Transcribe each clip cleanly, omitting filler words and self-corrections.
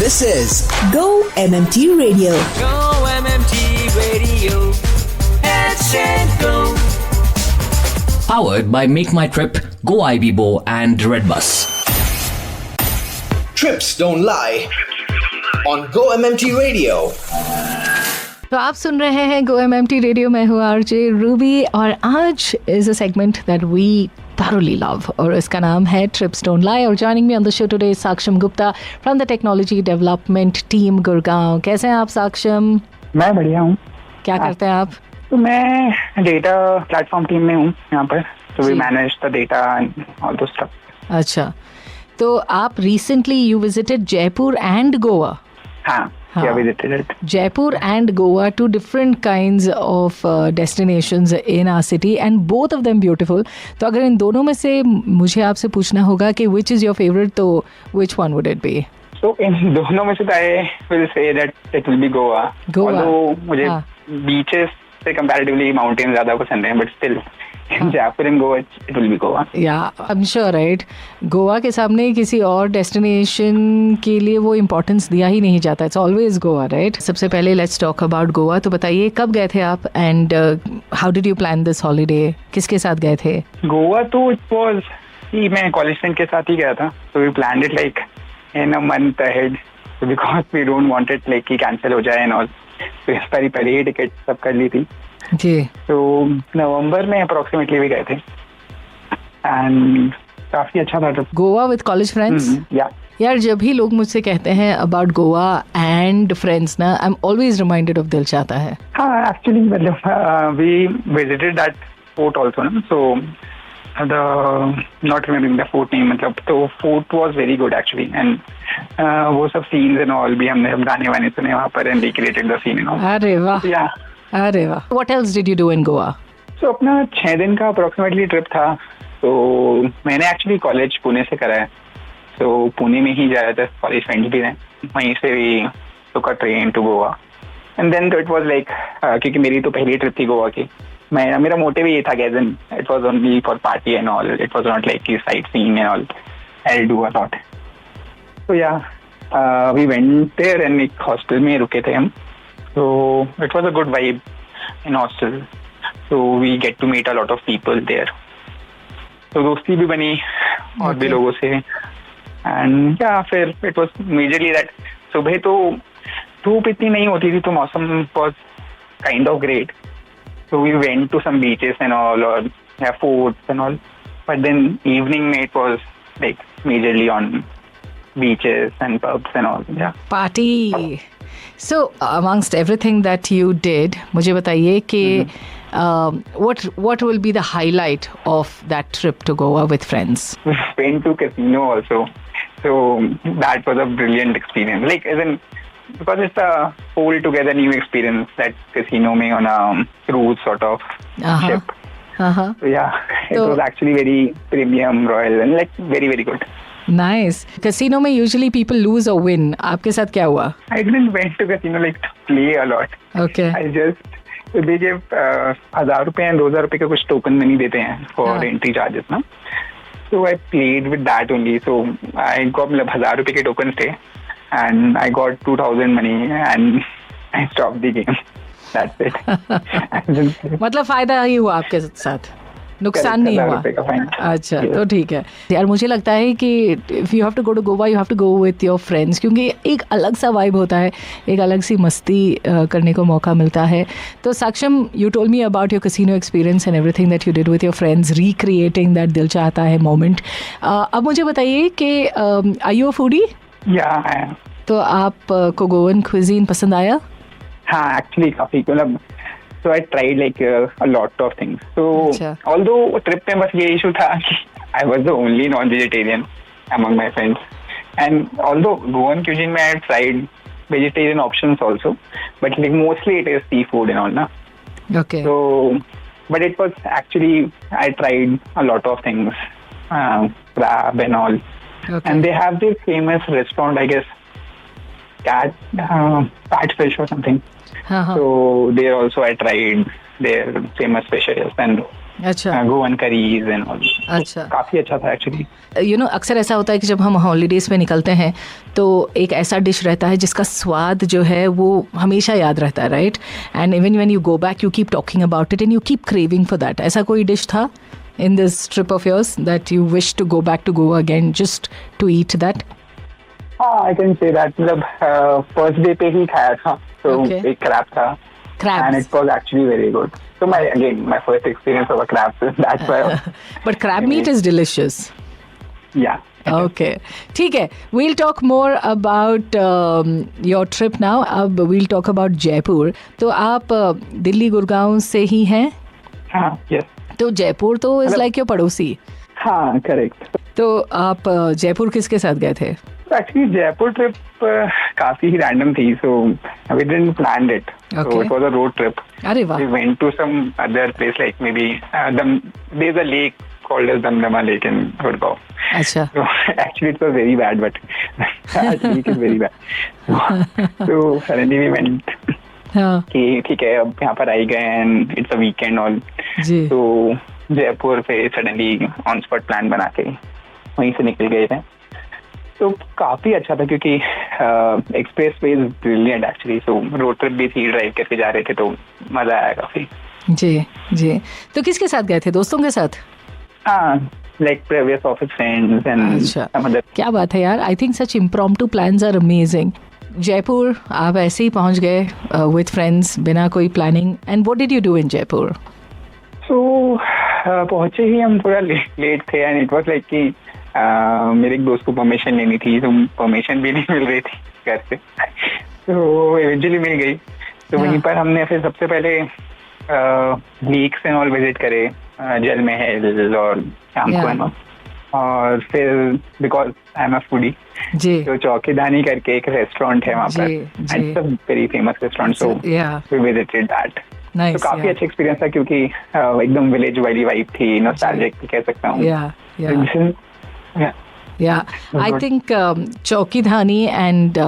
This is Go MMT Radio. Go MMT Radio. Let's go. Powered by Make My Trip, Go IBBO and Redbus. Trips don't lie on Go MMT Radio. तो आप सुन रहे हैं गो MMT radio में हूँ RJ Ruby और आज is a segment that we thoroughly love और इसका नाम है Trips Don't Lie और joining me on the show today is Saksham Gupta from the Technology Development Team Gurgaon. कैसे हैं आप साक्षम? मैं बढ़िया हूँ. क्या करते हैं आप? तो मैं डेटा प्लेटफॉर्म टीम में हूँ यहाँ पर. तो we manage the data and all those stuff. अच्छा, तो आप recently you visited Jaipur and Goa. हाँ. Yeah, visited it. Jaipur and Goa, two different kinds of destinations in our city and both of them beautiful. तो अगर इन दोनों में से मुझे आपसे पूछना होगा कि which is your favorite, तो which one would it be? So इन दोनों में से I will say that it will be Goa. Although मुझे beaches से comparatively mountains ज़्यादा पसंद हैं, but still Jaipur and Goa, it will be Goa. Yeah, I'm sure, right? Goa के सामने किसी और डेस्टिनेशन के लिए वो इम्पोर्टेंस दिया ही नहीं जाता. It's always Goa, right? सबसे पहले लेट्स टॉक अबाउट गोवा. तो बताइए कब गए थे आप and how did you plan this holiday? किसके साथ गए थे? गोवा तो इट वाज मैं कॉलेज फ्रेंड के साथ ही गया था. तो we planned it like in a month ahead because we don't want it like कि कैंसिल हो जाए एंड ऑल. तो इस बार पहले ही टिकट सब कर ली थी जी. तो नवंबर में अप्रोक्सीमेटली भी गए थे एंड काफी अच्छा था. Goa with college friends? यार जब भी लोग मुझसे कहते हैं अबाउट गोवा एंड फ्रेंड्स ना, I am always reminded of Dil Chahta Hai. हाँ, एक्चुअली मतलब we visited that fort also ना. So the not remembering the fort name, मतलब तो fort was very good actually and वो सब सीन्स एंड ऑल भी हमने गाने वाने सुने वहाँ पर and recreated the scene and all. अरे वाह. या अरे वाह. What else did you do in Goa? So अपना 6 दिन का अप्रोक्सीमेटली ट्रिप था. तो मैंने एक्चुअली कॉलेज पुणे से करा है. तो पुणे में ही ज़्यादातर कॉलेज फ्रेंड्स भी हैं. वहीं से भी took a train to Goa. And then it was like क्योंकि मेरी तो पहली ट्रिप थी गोवा की. मेरा मोटिव ये था कि it was only for party and all. It was not like sightseeing and all. I'll do a lot. So yeah, we went there and एक हॉस्टल में रुके थे हम. So it was a good vibe in hostel. So we get to meet a lot of people there. So दोस्ती भी बनी और भी लोगों से. And yeah, फिर it was majorly that सुबह तो धूप इतनी नहीं होती थी तो मौसम was kind of great. So we went to some beaches and all or forts and all. But then evening it was like majorly on beaches and pubs and all. Yeah. Party. So amongst everything that you did, मुझे बताइए कि what will be the highlight of that trip to Goa with friends? We went to casino also, so that was a brilliant experience. Like because it's a whole together new experience, that casino में on a cruise sort of ship. So yeah, it was actually very premium, royal and like very very good. Nice. Casino में usually people lose or win. आपके साथ क्या हुआ? I didn't went to casino like to play a lot. Okay. I just they give 1,000 रुपए and 2,000 रुपए के कुछ token money देते हैं for entry charges ना. So I played with that only. So I got मतलब 1,000 रुपए के टोकन थे and I got 2,000 money and I stopped the game. That's it. मतलब फायदा ही हुआ आपके साथ, नुकसान नहीं हुआ. अच्छा, तो ठीक है यार. मुझे लगता है कि if you have to go to Goa you have to go with your friends, क्योंकि एक अलग सा वाइब होता है, एक अलग सी मस्ती करने को मौका मिलता है. तो Saksham, you told me about your casino experience and everything that you did with your friends, recreating that दिल चाहता है मोमेंट. अब मुझे बताइए कि आर यू अ फूडी? या. तो आप को गोवन क्विजीन पसंद आया? हाँ, एक्चुअली काफी मतलब. So I tried like a lot of things. So although trip में बस ये issue था कि I was the only non-vegetarian among my friends. And although Goan cuisine में I tried vegetarian options also, but like mostly it is seafood and all na. Okay. So, but it was actually I tried a lot of things, crab and all. Okay. And they have this famous restaurant, I guess, catfish or something. So there also I tried their famous fishes and अच्छा, Goan curries and all. अच्छा, काफी अच्छा था actually. You know अक्सर ऐसा होता है कि जब हम हॉलीडेज पे निकलते हैं तो एक ऐसा डिश रहता है जिसका स्वाद जो है वो हमेशा याद रहता है, right? And even when you go back you keep talking about it and you keep craving for that. ऐसा कोई डिश था in this trip of yours that you wish to go back to Goa again just to eat that? हाँ, I can say that. मतलब first day पे ही खाया था, तो Okay. एक क्रैब था and it was actually very good. So my first experience of a crab, so that's why. But crab meat is delicious. Yeah. Okay, ठीक है. We'll talk more about your trip now. अब we'll talk about Jaipur. तो आप दिल्ली गुड़गांव से ही हैं? हाँ, yes. तो जयपुर तो is like your पड़ोसी. हाँ, correct. तो आप जयपुर किसके साथ गए थे? Actually, Jaipur trip काफी ही random थी, so we didn't plan it. So Okay. it was a road trip. अरे वाह. We went to some other place like maybe there's a lake called as Damdama Lake in Gurgaon. अच्छा. So actually it was very bad, but that lake is very bad. So suddenly we went हाँ कि ठीक है अब यहाँ पर आई गए and it's a weekend all. जी. तो जयपुर पे सडनली ऑन स्पॉट प्लान बना के वहीं से निकल गए थे। तो काफी अच्छा था क्योंकि express way is brilliant actually. So road trip भी थी, ड्राइव करके जा रहे थे, तो मजा आया काफी। जी जी। तो किसके साथ गए थे? दोस्तों के साथ? हाँ, like previous office friends and अच्छा, सम अदर। क्या बात है यार। I think such impromptu plans are amazing. Jaipur आप ऐसे ही पहुंच गए विद फ्रेंड्स बिना कोई planning, and what did you do in Jaipur? So पहुंचे ही हम थोड़ा लेट थे एंड इट वाज लाइक कि मेरे एक दोस्त को परमिशन लेनी थी, तो परमिशन भी नहीं मिल रही थी घर से, तो इवेंचुअली मिल गई। तो वहीं पर हमने फिर सबसे पहले लेक्स एंड ऑल विजिट करे, जल महल और शाम और फिर because I am a foodie, जी तो चौकीदानी करके एक रेस्टोरेंट है वहाँ पर, it's a very famous restaurant, so we visited that. तो काफी अच्छा एक्सपीरियंस था क्योंकि एकदम विलेज वाली वाइब थी, नॉस्टैल्जिक कह सकता हूँ। Yeah, I think चौकीधानी and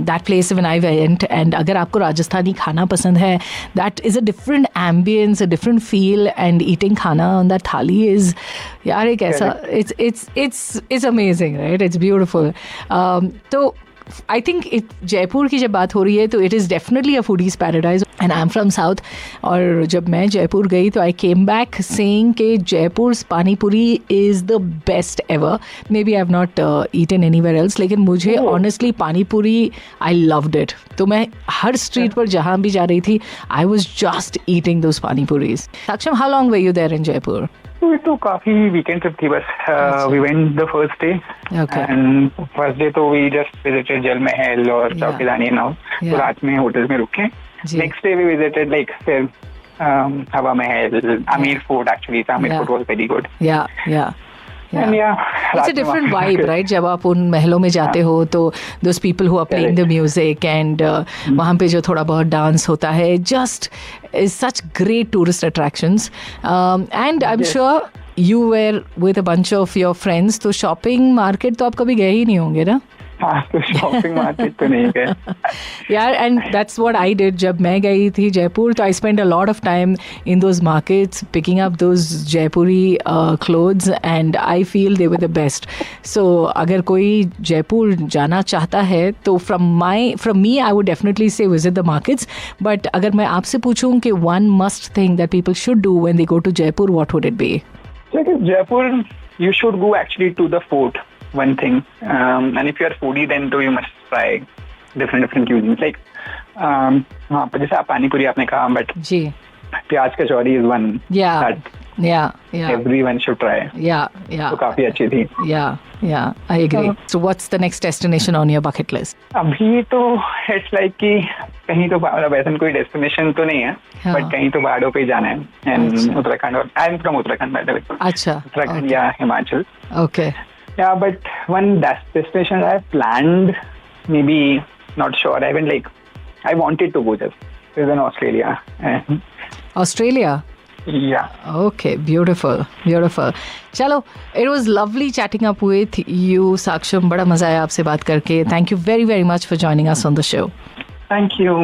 that place when I went, and अगर आपको राजस्थानी खाना पसंद है, that is a different ambience, a different feel, and eating खाना on that थाली is यार एक ऐसा it's amazing, right? It's beautiful. तो I think जयपुर की जब बात हो रही है तो it is definitely a foodie's paradise, and I'm from South. और जब मैं जयपुर गई तो I came back saying कि जयपुर's पानी पूरी is the best ever. Maybe I've not eaten anywhere else, लेकिन मुझे honestly पानी पूरी I loved it. तो मैं हर स्ट्रीट पर जहाँ भी जा रही थी I was just eating those पानी puris. Saksham, how long were you there in Jaipur? तो काफी वीकेंड ट्रिप थी बस। We went the first day and first day तो we just visited Jal Mahal और चौकीदानी नाउ, तो रात में होटल में रुके। Next day we visited like फिर Hawa Mahal, Amer fort, actually Amer fort was very good. It's a different vibe, right? जब आप उन महलों में जाते हो तो those people who are playing the music and वहाँ पे जो थोड़ा बहुत डांस होता है, just is such great tourist attractions. And I'm sure you were with a bunch of your friends, तो shopping market तो आप कभी गए ही नहीं होंगे ना? हाँ, तो शॉपिंग मार्केट तो नहीं गए यार, and that's what I did. जब मैं गई थी जयपुर तो I spend a lot of time in those markets picking up those Jaipuri clothes and I feel they were the best. So अगर कोई जयपुर जाना चाहता है तो from me I would definitely say visit the markets, but अगर मैं आपसे पूछूं कि one must thing that people should do when they go to Jaipur, what would it be? Jaipur you should go actually to the fort, one thing, and if you are foodie then too you must try different cuisines like हाँ जैसे आप पानी पूरी आपने कहा, but जी प्याज कचौरी is one that everyone should try. तो काफी अच्छी थी। I agree. So what's the next destination on your bucket list? अभी तो it's like कि कहीं तो वैसे कोई डेस्टिनेशन तो नहीं है, बट कहीं तो पहाड़ों पे जाना है, एंड उत्तराखंड, और I am from Uttarakhand by the way. अच्छा, उत्तराखंड या Himachal. Okay. Yeah, but one destination I planned, maybe not sure. I wanted to go just is in Australia. Australia? Yeah. Okay, beautiful. चलो, it was lovely chatting up with you, Saksham. बड़ा मजा आया आपसे बात करके. Thank you very, very much for joining us on the show. Thank you.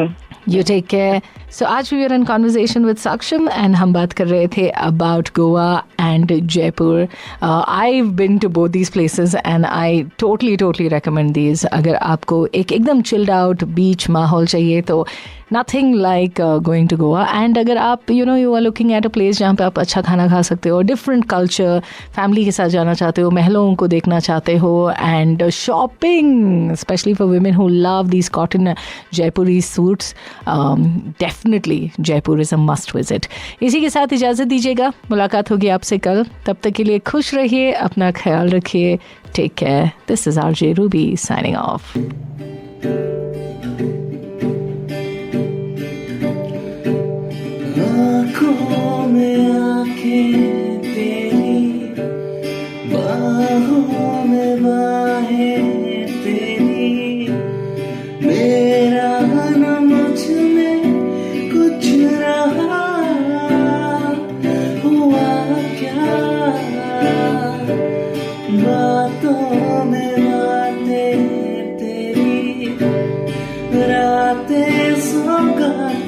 You take care. So आज we were in conversation with Saksham and हम बात कर रहे थे about Goa and Jaipur. I've been to both these places and I totally recommend these. अगर आपको एक एकदम chilled out beach माहौल चाहिए तो nothing like going to Goa. And अगर आप you are looking at a place जहाँ पे आप अच्छा खाना खा सकते हो, different culture, family के साथ जाना चाहते हो, महलों को देखना चाहते हो, and shopping, especially for women who love these cotton Jaipuri suits, definitely Jaipur is a must visit. इसी के साथ इजाज़त दीजिएगा, मुलाकात होगी आपसे कल. तब तक के लिए खुश रहिए, अपना ख्याल रखिए. Take care. This is RJ Ruby signing off. आँखों में आँखें तेरी, बाहों में बाहें तेरी, मेरा न मुझ में कुछ रहा, हुआ क्या, बातों में बातें तेरी, रातें सौगातें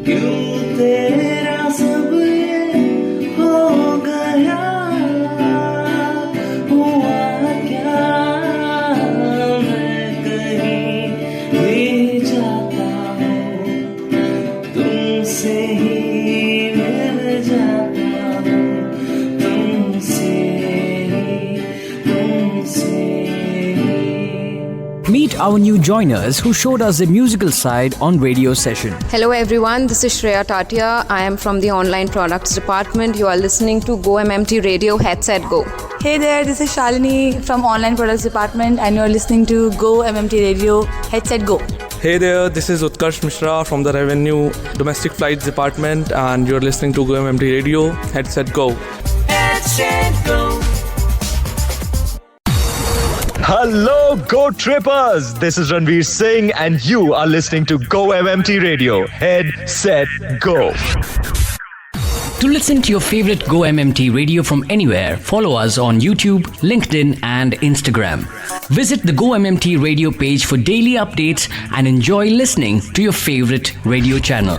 क्यों तेरा सब ये हो गया, हुआ क्या, मैं कहीं भी जाता हूँ, तुमसे ही मिल जाता हूँ, तुमसे ही. Meet our new joiners who showed us the musical side on radio session. Hello everyone, this is Shreya Tatia. I am from the online products department. You are listening to Go MMT Radio Headset Go. Hey there, this is Shalini from online products department and you are listening to Go MMT Radio Headset Go. Hey there, this is Utkarsh Mishra from the Revenue Domestic Flights Department and you're listening to Go MMT Radio Headset Go. Headset Go. Hello, Go Trippers! This is Ranveer Singh and you are listening to Go MMT Radio. Head, set, go. To listen to your favorite Go MMT radio from anywhere, follow us on YouTube, LinkedIn and Instagram. Visit the Go MMT radio page for daily updates and enjoy listening to your favorite radio channel.